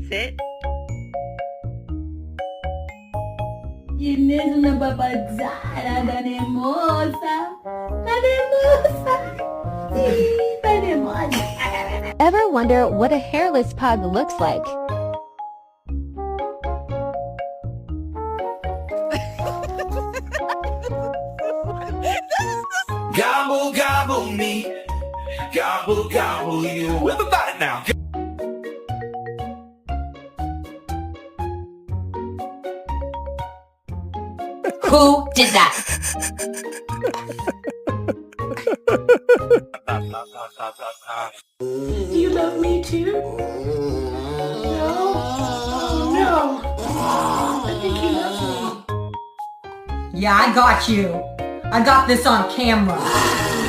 Sit. ¿Quién es una papachara tan hermosa? ¡Tan hermosa! Sí, tan hermosa. Ever wonder what a hairless pug looks like? Gobble, gobble me. Gobble, gobble you. Everybody now. Who did that? Do you love me too? No? Oh no! I think he loves me. Yeah, I got you. I got this on camera.